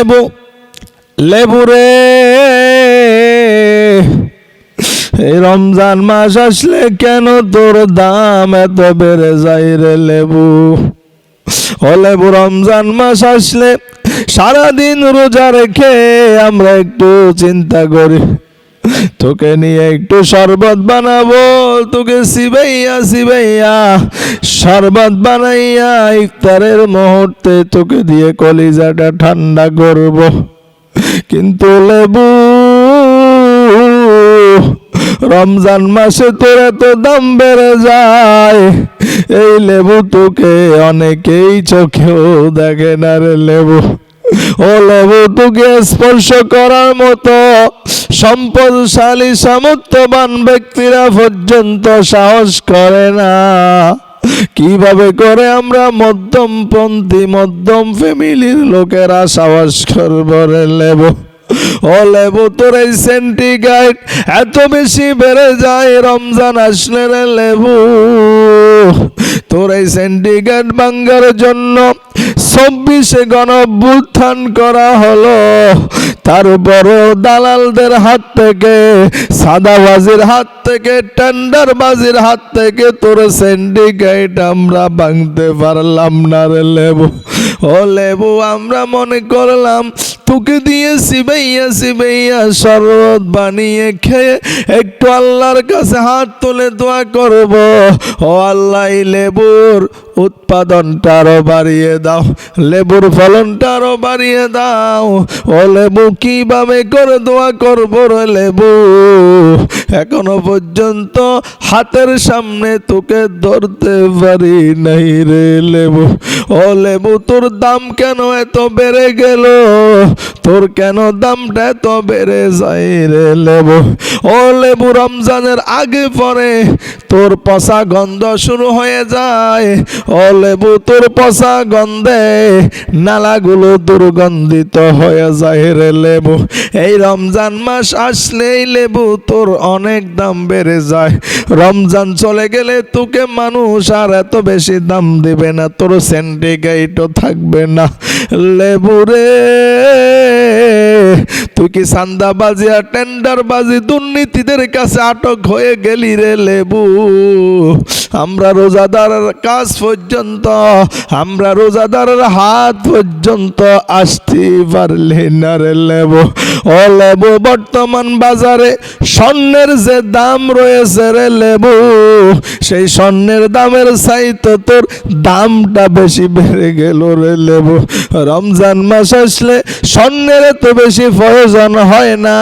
লেবু লেবু রে, এই রমজান মাস আসলে কেন তোর দাম এত বেড়ে যায় রে লেবু। ও লেবু, রমজান মাস আসলে সারাদিন রোজা রেখে আমরা একটু চিন্তা করি তোকে নিয়ে একটু শরবত বানাবো, তোকে সিবাইয়া সিবাইয়া শরবত বানাইয়া ইফতারের মুহূর্তে তোকে দিয়ে কলিজাটা ঠান্ডা করব। কিন্তু লেবু, রমজান মাসে তোর এত দাম বেড়ে যায়, এই লেবু তোকে অনেকেই চোখেও দেখে না রে লেবু। ও লেবু, তোকে স্পর্শ করার মতো সম্পদশালী সামর্থ্যবান ব্যক্তিরা পর্যন্ত সাহস করে না। কিভাবে করে আমরা মধ্যমপন্থী মধ্যম ফ্যামিলির লোকেরা সাহস করবো রে লেবু। ও লেবু, তোর এই সেন্টিগ্রেড এত বেশি বেড়ে যায় রমজান আসলে রে লেবু। তোর এই সেন্টিগ্রেড ভাঙ্গার জন্য 26 গণঅভ্যুত্থান করা হলো, তারপরও দালালদের হাত থেকে, সাদাবাজির হাত থেকে, টেন্ডারবাজির হাত থেকে তোর সেন্টিগ্রেড আমরা ভাঙতে পারলাম না রে লেবু। ও লেবু, আমরা মনে করলাম তোকে দিয়ে সিবাইয়া সিবাইয়া শরবত বানিয়ে খেয়ে একটু আল্লাহর কাছে হাত তুলে দোয়া করব। ও আল্লাহ, লেবুর উৎপাদনটা আরো বাড়িয়ে দাও, লেবুর ফলনটা আরো বাড়িয়ে দাও। ও লেবু, কিভাবে করে দোয়া করবো রে লেবু, এখনো পর্যন্ত হাতের সামনে তোকে ধরতে পারি নাই রে লেবু। ও লেবু, তোর দাম কেন এত বেড়ে গেল, তোর কেন দামটা এত বেড়ে যায় রে লেবু। ও লেবু, রমজানের আগে পরে তোর পচা গন্ধ শুরু হয়ে যায়। ও লেবু, তোর পচা গন্ধে নালাগুলো দুর্গন্ধিত হয়ে যায় রে লেবু। এই রমজান মাস আসলেই লেবু তোর অনেক দাম বেড়ে যায়। রমজান চলে গেলে তোকে মানুষ আর এত বেশি দাম দিবে না, তোর সেন্টিগ্রেডও থাকবে না লেবু রে। তুই কি চাঁদাবাজি আর টেন্ডারবাজি দুর্নীতিদের কাছে আটক হয়ে গেলি রে লেবু। আমরা রোজাদারের কাজ পর্যন্ত, আমরা রোজাদারের হাত পর্যন্ত আসতে পারলি না রে লেবু। ও লেবু, বর্তমান বাজারে স্বর্ণের যে দাম রয়েছে রে লেবু, সেই স্বর্ণের দামের চাইতে তোর দামটা বেশি বেড়ে গেল রে লেবু। রমজান মাস আসলে স্বর্ণের এত বেশি প্রয়োজন হয় না,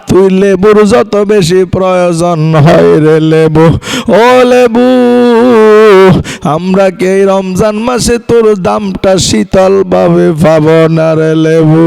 তুই লেবুর যত বেশি প্রয়োজন হয় রে লেবু। ও লেবু, আমরা কি এই রমজান মাসে তোর দামটা শীতল ভাবে পাবো না রে লেবু।